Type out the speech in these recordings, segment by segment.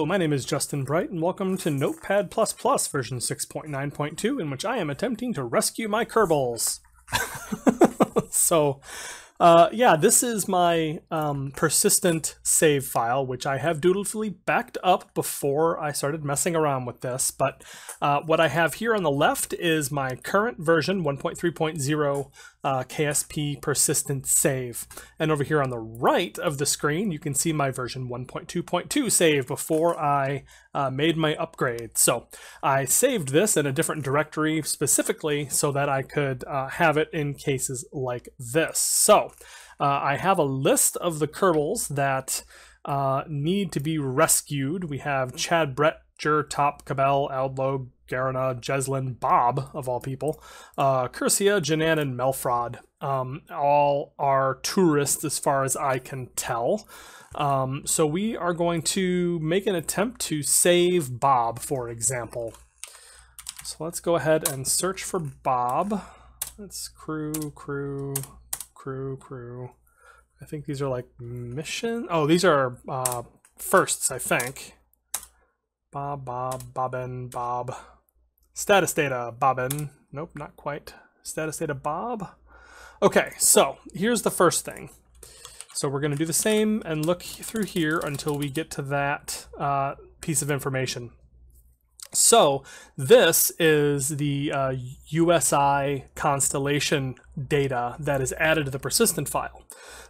Hello, my name is Justin Bright, and welcome to Notepad++ version 6.9.2, in which I am attempting to rescue my Kerbals. Yeah, this is my persistent save file, which I have dutifully backed up before I started messing around with this. But what I have here on the left is my current version 1.3.0 KSP persistent save. And over here on the right of the screen, you can see my version 1.2.2 save before I made my upgrade. So I saved this in a different directory specifically so that I could have it in cases like this. So I have a list of the Kerbals that need to be rescued. We have Chad, Brett, Jur, Top, Kerbal, Aldlo, Garana, Jeslyn, Bob, of all people, Cursia, Janan, and Melfrod. All are tourists as far as I can tell. So we are going to make an attempt to save Bob, for example. So let's go ahead and search for Bob. Let's crew. I think these are like mission. Oh, these are firsts, I think. Bob. Status data, Bobbin. Nope, not quite. Status data, Bob. Okay, so here's the first thing. So we're going to do the same and look through here until we get to that piece of information. So this is the USI constellation data that is added to the persistent file.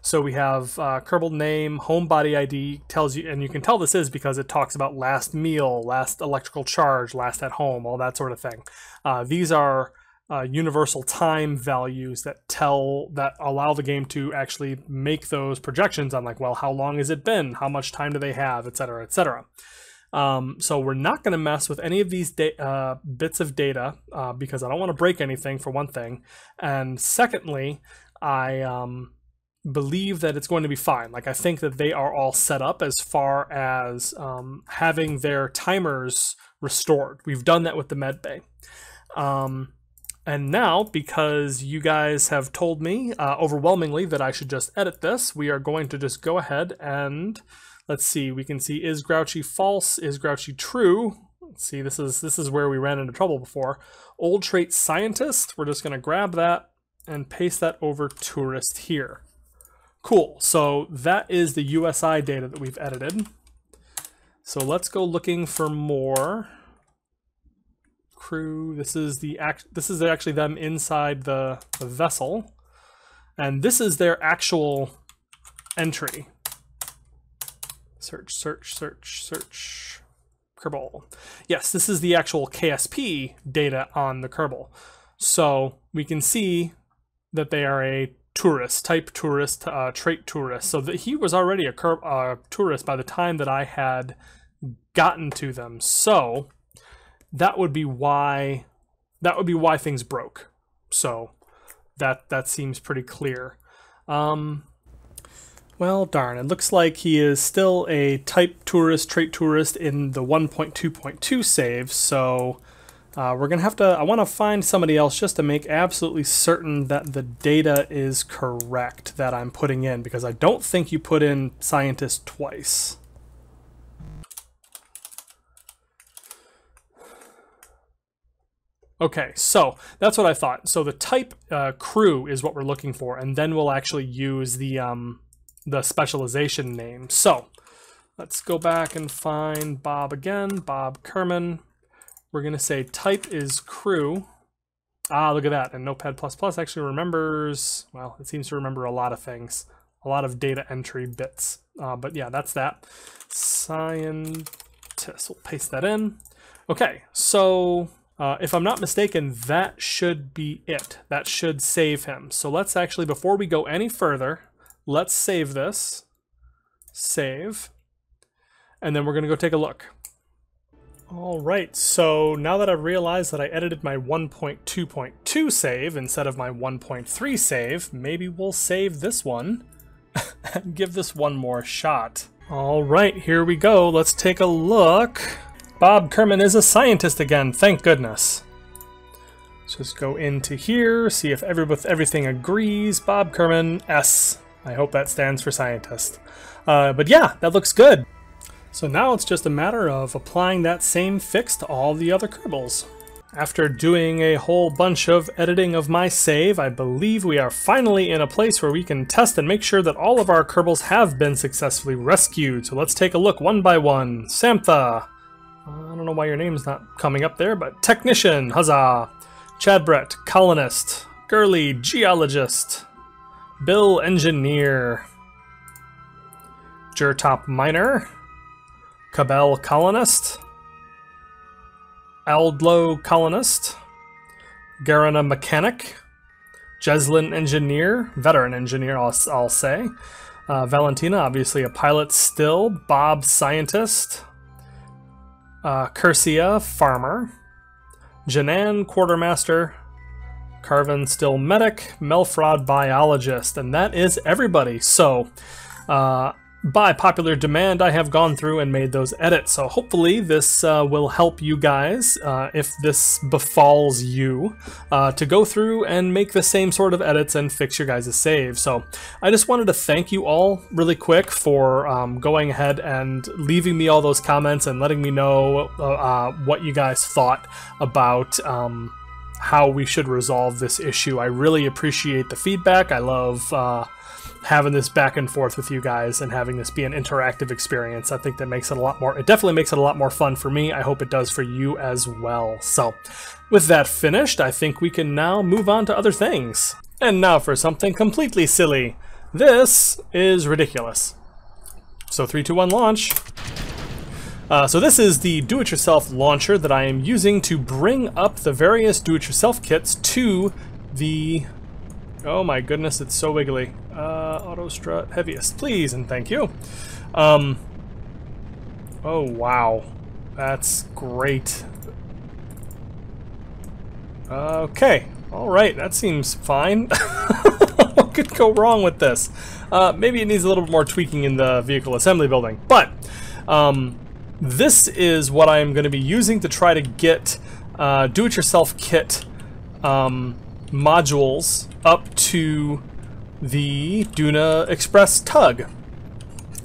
So we have Kerbal name, home body ID tells you, and you can tell this is because it talks about last meal, last electrical charge, last at home, all that sort of thing. These are universal time values that allow the game to actually make those projections on, like, well, how long has it been? How much time do they have, etc., etc. So we're not going to mess with any of these bits of data because I don't want to break anything, for one thing. And secondly, I believe that it's going to be fine. Like, I think that they are all set up as far as having their timers restored. We've done that with the med bay. And now, because you guys have told me overwhelmingly that I should just edit this, we are going to just go ahead and let's see. We can see, is Grouchy false? Is Grouchy true? Let's see. This is where we ran into trouble before. Old trait scientist. We're just going to grab that and paste that over tourist here. Cool. So that is the USI data that we've edited. So let's go looking for more. Crew. This is actually them inside the vessel, and this is their actual entry. Search. Kerbal. Yes, this is the actual KSP data on the Kerbal. So we can see that they are a tourist, type tourist, trait tourist. So that he was already a tourist by the time that I had gotten to them. So that would be why things broke. So that seems pretty clear. Well, darn, it looks like he is still a type tourist, trait tourist in the 1.2.2 save, so we're going to have to, I want to find somebody else just to make absolutely certain that the data is correct that I'm putting in, because I don't think you put in scientist twice. Okay, so that's what I thought. So the type crew is what we're looking for, and then we'll actually use the specialization name. So let's go back and find Bob again, Bob Kerman. We're going to say type is crew. Ah, look at that. And Notepad++ actually remembers, well, it seems to remember a lot of things, a lot of data entry bits. But yeah, that's that. Scientist, we'll paste that in. Okay, so if I'm not mistaken, that should be it. That should save him. So let's actually, before we go any further, let's save this. Save. And then we're going to go take a look. All right, so now that I've realized that I edited my 1.2.2 save instead of my 1.3 save, maybe we'll save this one and give this one more shot. All right, here we go. Let's take a look. Bob Kerman is a scientist again, thank goodness. Let's just go into here, see if everything agrees. Bob Kerman, S. I hope that stands for scientist. But yeah, that looks good. So now it's just a matter of applying that same fix to all the other Kerbals. After doing a whole bunch of editing of my save, I believe we are finally in a place where we can test and make sure that all of our Kerbals have been successfully rescued. So let's take a look one by one. Samtha. I don't know why your name's not coming up there, but Technician, huzzah. Chadbrett, Colonist. Gurley, Geologist. Bill, Engineer. Jertop, Miner. Kerbal, Colonist. Aldlo, Colonist. Garana, Mechanic. Jeslin, Engineer. Veteran Engineer, I'll say. Valentina, obviously a pilot still. Bob, Scientist. Cursia, Farmer. Janan, Quartermaster. Carvin, still Medic. Melfrod, Biologist. And that is everybody. So, by popular demand, I have gone through and made those edits. So hopefully this will help you guys, if this befalls you, to go through and make the same sort of edits and fix your guys' save. So I just wanted to thank you all really quick for going ahead and leaving me all those comments and letting me know what you guys thought about how we should resolve this issue. I really appreciate the feedback. I love having this back and forth with you guys and having this be an interactive experience. I think that makes it a lot more, it definitely makes it a lot more fun for me. I hope it does for you as well. So with that finished, I think we can now move on to other things. And now for something completely silly. This is ridiculous. So 3, 2, 1, launch. So this is the do-it-yourself launcher that I am using to bring up the various do-it-yourself kits to the... Oh my goodness, it's so wiggly. Auto strut heaviest, please, and thank you. Oh wow, that's great. Okay, all right, that seems fine. What could go wrong with this? Maybe it needs a little bit more tweaking in the vehicle assembly building, but this is what I'm going to be using to try to get do-it-yourself kit modules up to the Duna Express tug.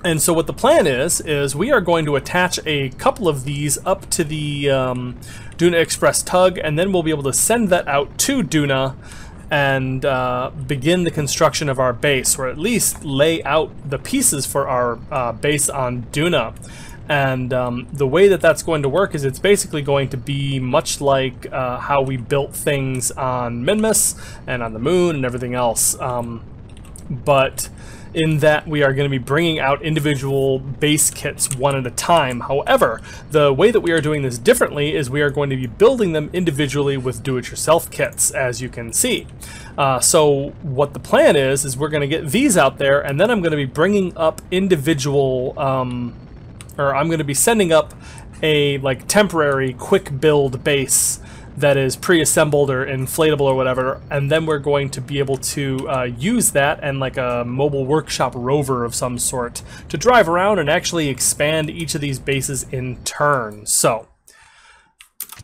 And so what the plan is we are going to attach a couple of these up to the Duna Express tug, and then we'll be able to send that out to Duna and begin the construction of our base, or at least lay out the pieces for our base on Duna. And the way that that's going to work is it's basically going to be much like how we built things on Minmus and on the moon and everything else. But in that we are going to be bringing out individual base kits one at a time. However, the way that we are doing this differently is we are going to be building them individually with do-it-yourself kits, as you can see. So what the plan is we're going to get these out there, and then I'm going to be bringing up individual... or I'm going to be sending up a like temporary quick build base that is pre-assembled or inflatable or whatever, and then we're going to be able to use that and like a mobile workshop rover of some sort to drive around and actually expand each of these bases in turn. So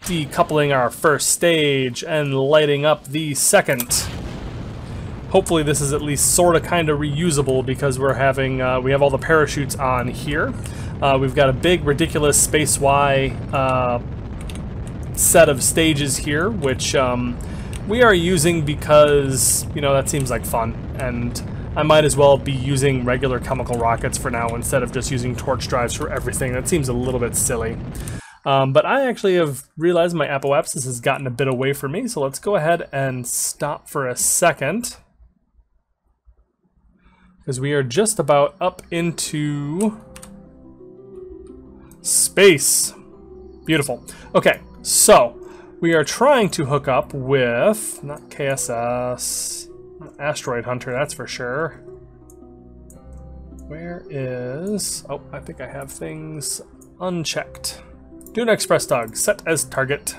decoupling our first stage and lighting up the second. Hopefully this is at least sort of kind of reusable because we're having we have all the parachutes on here. We've got a big ridiculous SpaceY set of stages here, which we are using because, you know, that seems like fun, and I might as well be using regular chemical rockets for now instead of just using torch drives for everything. That seems a little bit silly. But I actually have realized my apoapsis has gotten a bit away from me, so let's go ahead and stop for a second, because we are just about up into space. Beautiful. Okay, so we are trying to hook up with, not KSS, Asteroid Hunter, that's for sure. Where is, oh, I think I have things unchecked. Duna Express Tug, set as target.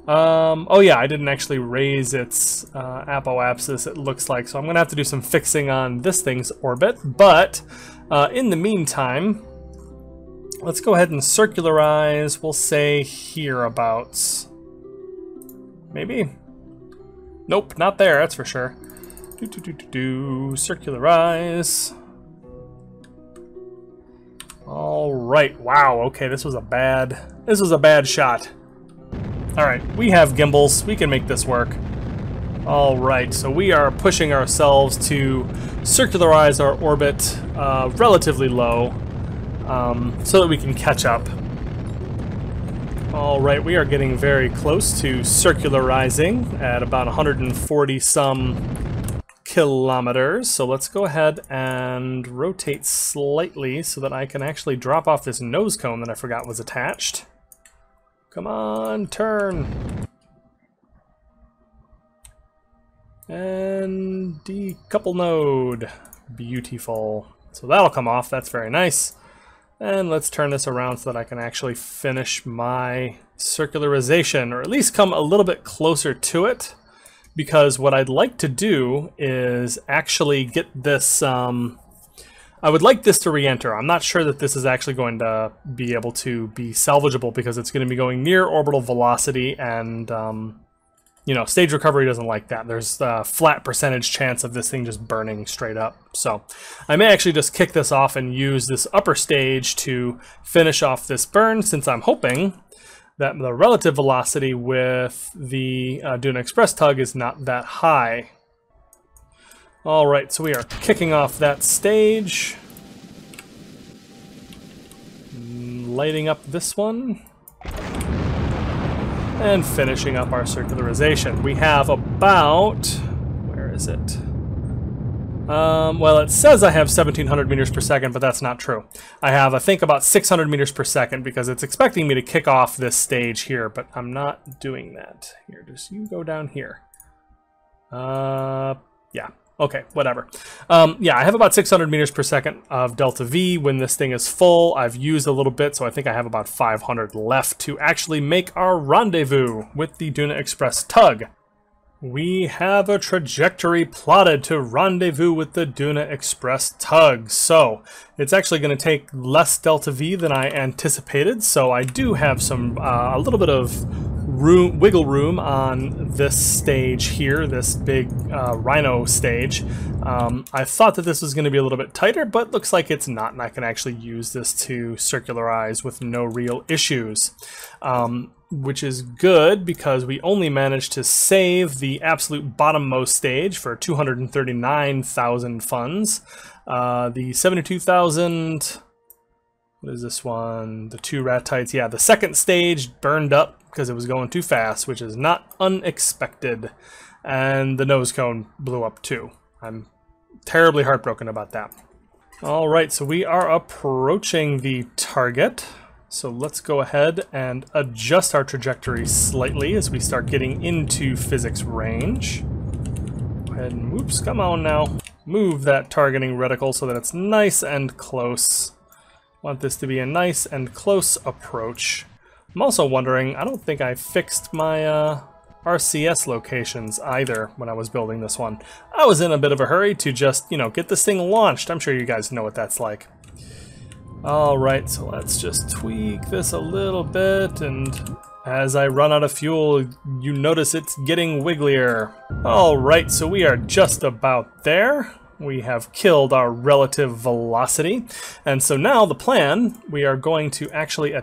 Oh yeah, I didn't actually raise its apoapsis, it looks like, so I'm gonna have to do some fixing on this thing's orbit, but in the meantime, let's go ahead and circularize, we'll say hereabouts. Maybe? Nope, not there, that's for sure. Circularize. All All right. Wow. Okay, this was a bad shot. All right, we have gimbals. We can make this work. All right, so we are pushing ourselves to circularize our orbit relatively low so that we can catch up. All right, we are getting very close to circularizing at about 140 some kilometers. So let's go ahead and rotate slightly so that I can actually drop off this nose cone that I forgot was attached. Come on, turn. And decouple node. Beautiful. So that'll come off, that's very nice. And let's turn this around so that I can actually finish my circularization, or at least come a little bit closer to it. Because what I'd like to do is actually get this, I would like this to re-enter. I'm not sure that this is actually going to be able to be salvageable because it's going to be going near orbital velocity, and you know, stage recovery doesn't like that. There's a flat percentage chance of this thing just burning straight up. So I may actually just kick this off and use this upper stage to finish off this burn, since I'm hoping that the relative velocity with the Duna Express tug is not that high. All right, so we are kicking off that stage. Lighting up this one. And finishing up our circularization. We have about, where is it? Well, it says I have 1700 meters per second, but that's not true. I have, I think, about 600 meters per second because it's expecting me to kick off this stage here, but I'm not doing that. Here, just you go down here. Yeah. Okay, whatever. Yeah, I have about 600 meters per second of delta V when this thing is full. I've used a little bit, so I think I have about 500 left to actually make our rendezvous with the Duna Express tug. We have a trajectory plotted to rendezvous with the Duna Express tug. So it's actually going to take less delta V than I anticipated. So I do have some a little bit of wiggle room on this stage here, this big Rhino stage. I thought that this was going to be a little bit tighter, but looks like it's not, and I can actually use this to circularize with no real issues. Which is good because we only managed to save the absolute bottommost stage for 239,000 funds. The 72,000, what is this one? The two rat tights. Yeah, the second stage burned up because it was going too fast, which is not unexpected. And the nose cone blew up too. I'm terribly heartbroken about that. All right, so we are approaching the target. So let's go ahead and adjust our trajectory slightly as we start getting into physics range. Go ahead and, whoops, come on now. Move that targeting reticle so that it's nice and close. Want this to be a nice and close approach. I'm also wondering, I don't think I fixed my RCS locations either when I was building this one. I was in a bit of a hurry to just, you know, get this thing launched. I'm sure you guys know what that's like. Alright, so let's just tweak this a little bit, and as I run out of fuel, you notice it's getting wigglier. Alright, so we are just about there. We have killed our relative velocity, and so now the plan, we are going to actually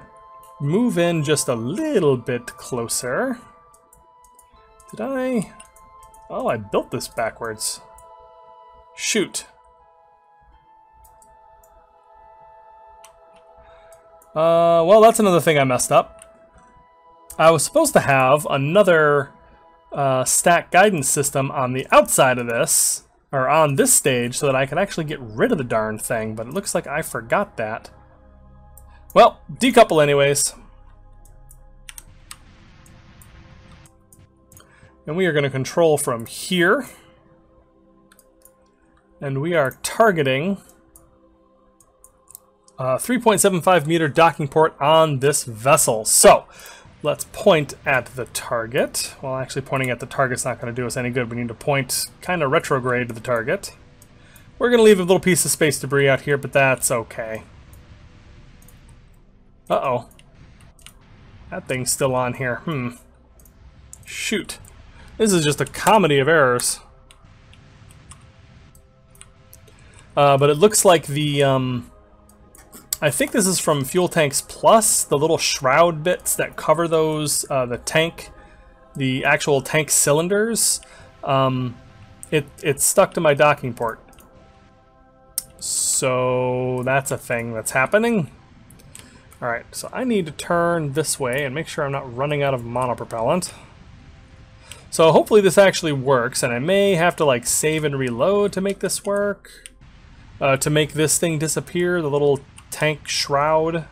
move in just a little bit closer. Did I? Oh, I built this backwards. Shoot. Well, that's another thing I messed up. I was supposed to have another stack guidance system on the outside of this, or on this stage, so that I could actually get rid of the darn thing, but it looks like I forgot that. Well, decouple anyways. And we are going to control from here. And we are targeting 3.75 meter docking port on this vessel. So let's point at the target. Well, actually pointing at the target's not going to do us any good. We need to point kind of retrograde to the target. We're going to leave a little piece of space debris out here, but that's okay. Uh-oh. That thing's still on here. Shoot. This is just a comedy of errors. But it looks like the I think this is from Fuel Tanks Plus, the little shroud bits that cover those, the actual tank cylinders. It's stuck to my docking port. So that's a thing that's happening. Alright, so I need to turn this way and make sure I'm not running out of monopropellant. So hopefully this actually works, and I may have to like save and reload to make this work. To make this thing disappear, the little tank shroud.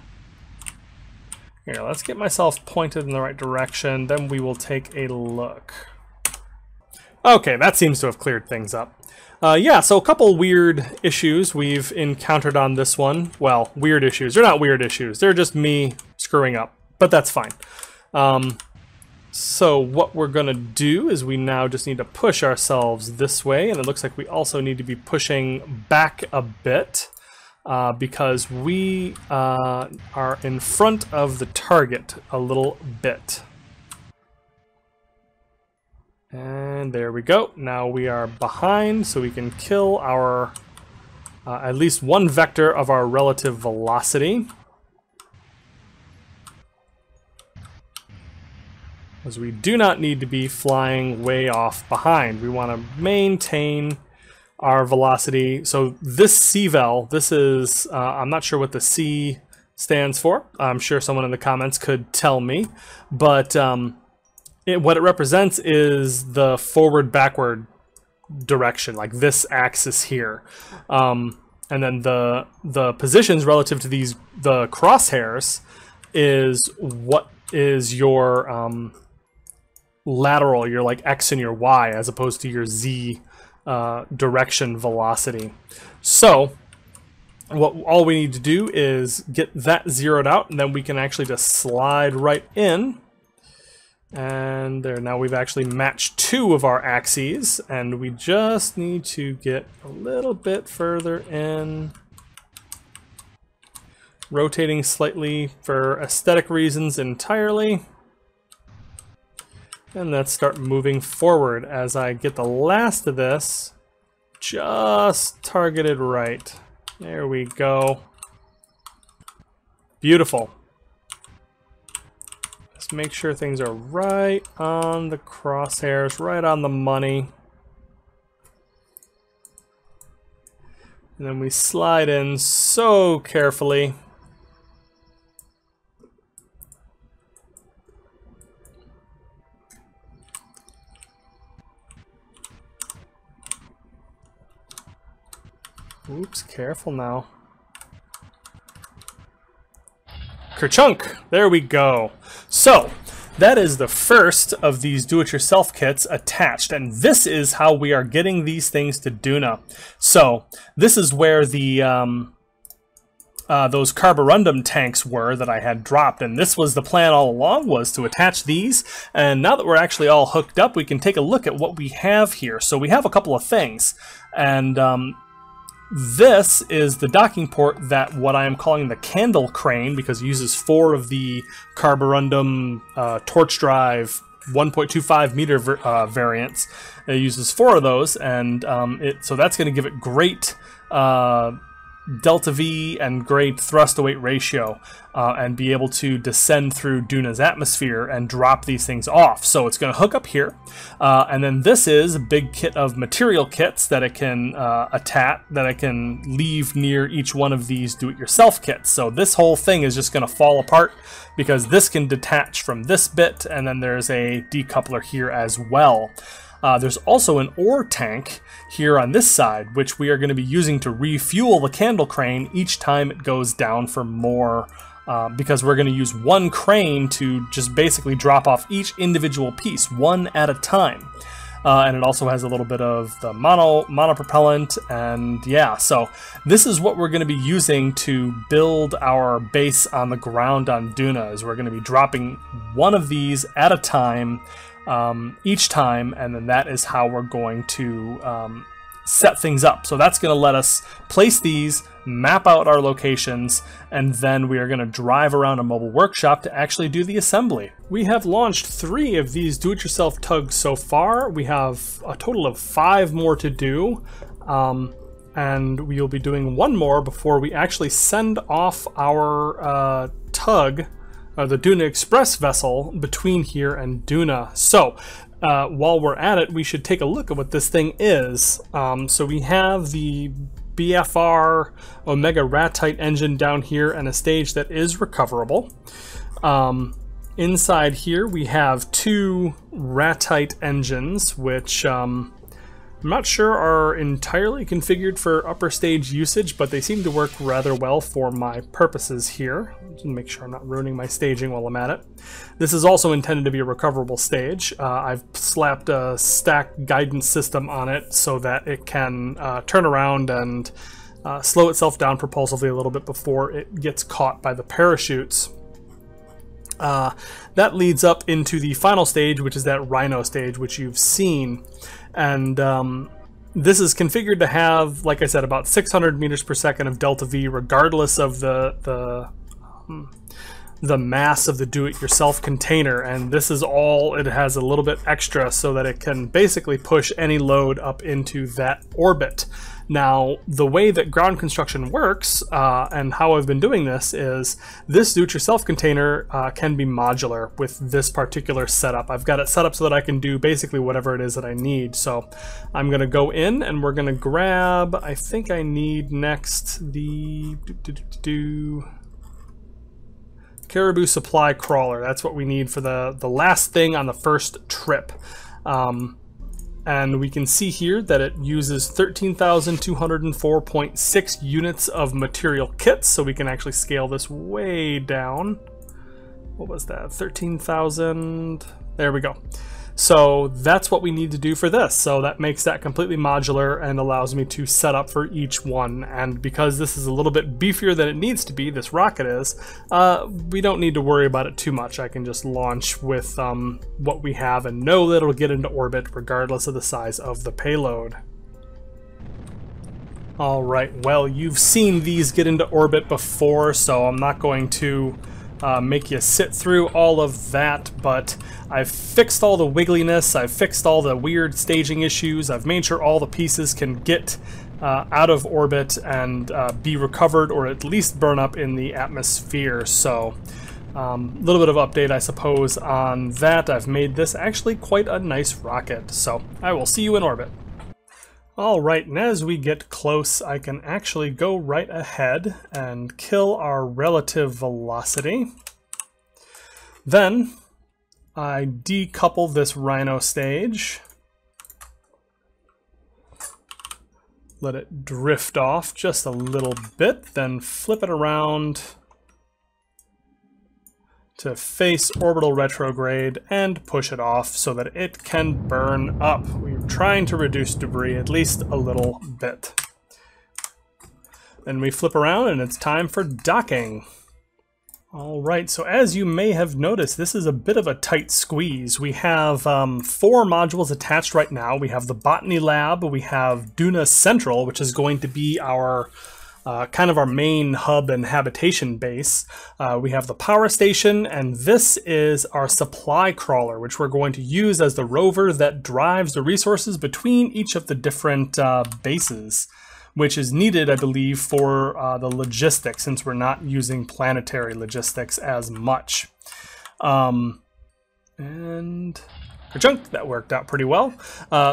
Here, let's get myself pointed in the right direction, then we will take a look. Okay, that seems to have cleared things up. Yeah, so a couple weird issues we've encountered on this one. Well, weird issues. They're not weird issues. They're just me screwing up, but that's fine. So what we're going to do is we now just need to push ourselves this way, and it looks like we also need to be pushing back a bit because we are in front of the target a little bit. And there we go. Now we are behind, so we can kill our at least one vector of our relative velocity. Because we do not need to be flying way off behind. We want to maintain our velocity. So this CVEL, this is, I'm not sure what the C stands for. I'm sure someone in the comments could tell me. But what it represents is the forward-backward direction, like this axis here. And then the positions relative to these, the crosshairs, is what is your lateral, your like X and your Y, as opposed to your Z direction velocity. So all we need to do is get that zeroed out, and then we can actually just slide right in. And there, now we've actually matched two of our axes, and we just need to get a little bit further in, rotating slightly for aesthetic reasons entirely. And let's start moving forward as I get the last of this just targeted right. There we go. Beautiful. Just make sure things are right on the crosshairs, right on the money. And then we slide in so carefully. Oops, careful now. Kerchunk! There we go. So, that is the first of these do-it-yourself kits attached, and this is how we are getting these things to Duna. So, this is where the those carborundum tanks were that I had dropped, and this was the plan all along, was to attach these. And now that we're actually all hooked up, we can take a look at what we have here. So we have a couple of things, and this is the docking port that what I am calling the candle crane, because it uses 4 of the carborundum torch drive 1.25 meter variants. It uses 4 of those, and so that's going to give it great delta V and great thrust to weight ratio, and be able to descend through Duna's atmosphere and drop these things off. So it's going to hook up here, and then this is a big kit of material kits that it can attach, that I can leave near each one of these do-it-yourself kits. So this whole thing is just going to fall apart because this can detach from this bit, and then there's a decoupler here as well. There's also an ore tank here on this side, which we are going to be using to refuel the candle crane each time it goes down for more, because we're going to use one crane to just basically drop off each individual piece, one at a time. And it also has a little bit of the monopropellant, and yeah, so this is what we're going to be using to build our base on the ground on Duna, is we're going to be dropping one of these at a time, each time, and then that is how we're going to set things up. So that's going to let us place these, map out our locations, and then we are going to drive around a mobile workshop to actually do the assembly. We have launched 3 of these do-it-yourself tugs so far. We have a total of 5 more to do. and we'll be doing one more before we actually send off our tug, the Duna Express vessel, between here and Duna. So while we're at it, we should take a look at what this thing is. So we have the BFR Omega Ratite engine down here and a stage that is recoverable. Inside here we have two Ratite engines, which I'm not sure are entirely configured for upper stage usage, but they seem to work rather well for my purposes here. Just make sure I'm not ruining my staging while I'm at it. This is also intended to be a recoverable stage. I've slapped a stack guidance system on it so that it can turn around and slow itself down propulsively a little bit before it gets caught by the parachutes. That leads up into the final stage, which is that Rhino stage, which you've seen. And this is configured to have, like I said, about 600 meters per second of delta V, regardless of the mass of the do-it-yourself container. And this is all it has, a little bit extra, so that it can basically push any load up into that orbit. Now, the way that ground construction works, and how I've been doing this, is this do-it-yourself container can be modular with this particular setup. I've got it set up so that I can do basically whatever it is that I need. So I'm going to go in and we're going to grab, I think I need next the Caribou Supply Crawler. That's what we need for the last thing on the first trip. And we can see here that it uses 13,204.6 units of material kits, so we can actually scale this way down. What was that? 13,000. There we go. So that's what we need to do for this. So that makes that completely modular and allows me to set up for each one. And because this is a little bit beefier than it needs to be, this rocket is, we don't need to worry about it too much. I can just launch with what we have and know that it'll get into orbit regardless of the size of the payload. All right, well, you've seen these get into orbit before, so I'm not going to make you sit through all of that, but I've fixed all the wiggliness, I've fixed all the weird staging issues, I've made sure all the pieces can get out of orbit and be recovered, or at least burn up in the atmosphere. So a little bit of update, I suppose, on that. I've made this actually quite a nice rocket, so I will see you in orbit. Alright, and as we get close, I can actually go right ahead and kill our relative velocity. Then I decouple this Rhino stage, let it drift off just a little bit, then flip it around to face orbital retrograde and push it off so that it can burn up. We're trying to reduce debris at least a little bit. Then we flip around and it's time for docking. All right, so as you may have noticed, this is a bit of a tight squeeze. We have 4 modules attached right now. We have the Botany Lab, we have Duna Central, which is going to be our kind of our main hub and habitation base. We have the power station, and this is our supply crawler, which we're going to use as the rover that drives the resources between each of the different bases, which is needed, I believe, for the logistics, since we're not using planetary logistics as much. And junk, that worked out pretty well.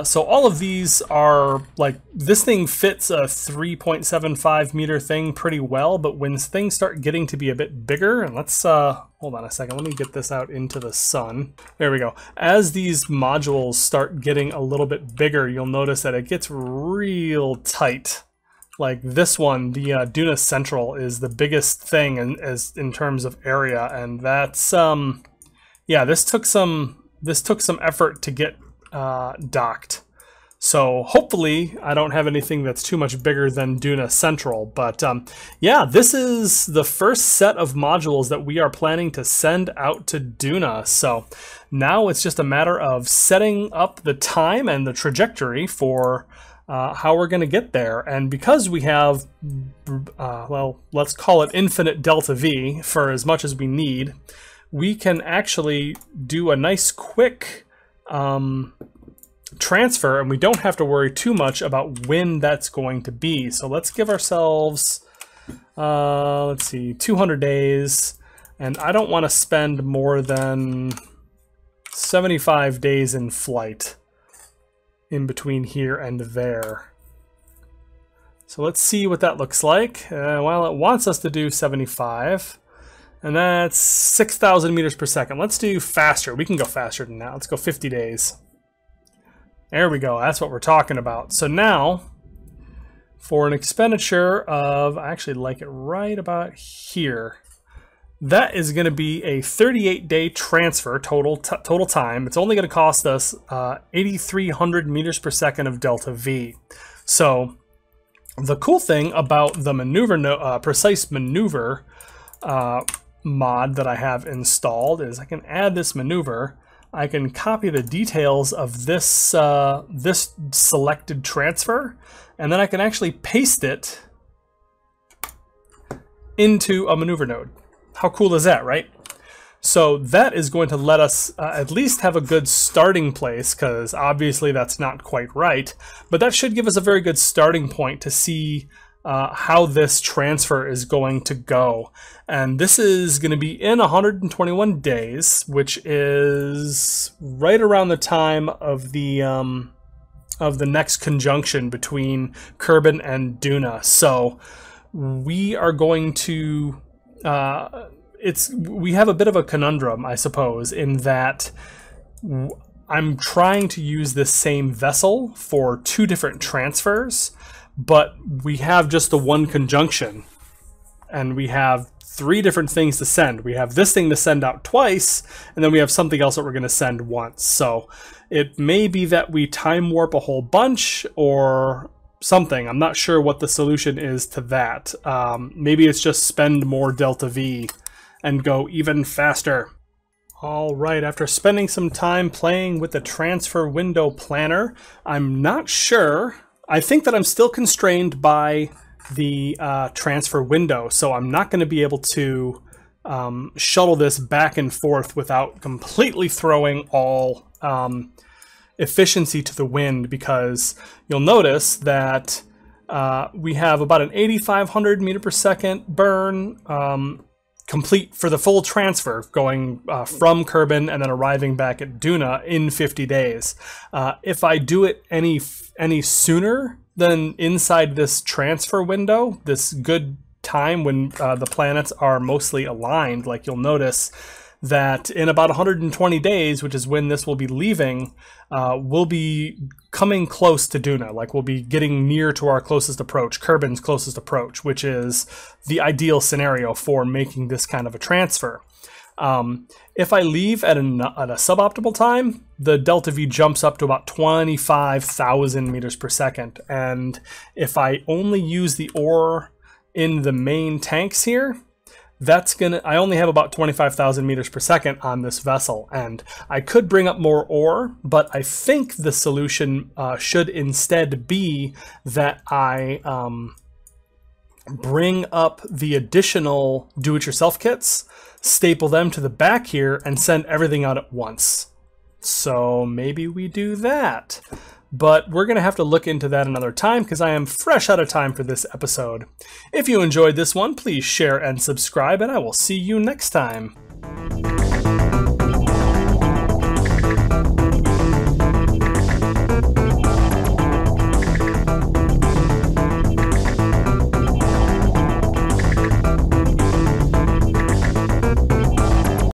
So all of these are, like, this thing fits a 3.75 meter thing pretty well, but when things start getting to be a bit bigger, and let's hold on a second, let me get this out into the sun. There we go. As these modules start getting a little bit bigger, you'll notice that it gets real tight. Like this one, the Duna Central, is the biggest thing in terms of area, and that's yeah, this took some effort to get docked. So hopefully I don't have anything that's too much bigger than Duna Central, but yeah, this is the first set of modules that we are planning to send out to Duna. So now it's just a matter of setting up the time and the trajectory for how we're going to get there. And because we have, well, let's call it infinite delta V for as much as we need, we can actually do a nice quick transfer, and we don't have to worry too much about when that's going to be. So let's give ourselves, let's see, 200 days, and I don't want to spend more than 75 days in flight in between here and there. So let's see what that looks like. Well, it wants us to do 75, and that's 6,000 meters per second. Let's do faster. We can go faster than that. Let's go 50 days. There we go. That's what we're talking about. So now, for an expenditure of, I actually like it right about here. That is going to be a 38-day transfer total time. It's only going to cost us 8,300 meters per second of delta V. So the cool thing about the maneuver precise maneuver mod that I have installed is I can add this maneuver. I can copy the details of this this selected transfer, and then I can actually paste it into a maneuver node. How cool is that, right? So that is going to let us at least have a good starting place, because obviously that's not quite right, but that should give us a very good starting point to see how this transfer is going to go. And this is going to be in 121 days, which is right around the time of the next conjunction between Kerbal and Duna. So we are going to we have a bit of a conundrum, I suppose, in that I'm trying to use this same vessel for 2 different transfers, but we have just the one conjunction, and we have 3 different things to send. We have this thing to send out twice, and then we have something else that we're going to send once. So it may be that we time warp a whole bunch or something. I'm not sure what the solution is to that. Maybe it's just spend more delta V and go even faster. All right, after spending some time playing with the transfer window planner, I'm not sure. I think that I'm still constrained by the transfer window, so I'm not going to be able to shuttle this back and forth without completely throwing all efficiency to the wind, because you'll notice that we have about an 8,500 meter per second burn complete for the full transfer, going from Kerbal and then arriving back at Duna in 50 days. If I do it any sooner than inside this transfer window, this good time when the planets are mostly aligned, like you'll notice that in about 120 days, which is when this will be leaving, we'll be coming close to Duna. Like, we'll be getting near to our closest approach, Kerbal's closest approach, which is the ideal scenario for making this kind of a transfer. If I leave at a suboptimal time, the delta V jumps up to about 25,000 meters per second. And if I only use the ore in the main tanks here, I only have about 25,000 meters per second on this vessel, and I could bring up more ore, but I think the solution should instead be that I bring up the additional do-it-yourself kits, staple them to the back here, and send everything out at once. So maybe we do that. But we're going to have to look into that another time, because I am fresh out of time for this episode. If you enjoyed this one, please share and subscribe, and I will see you next time.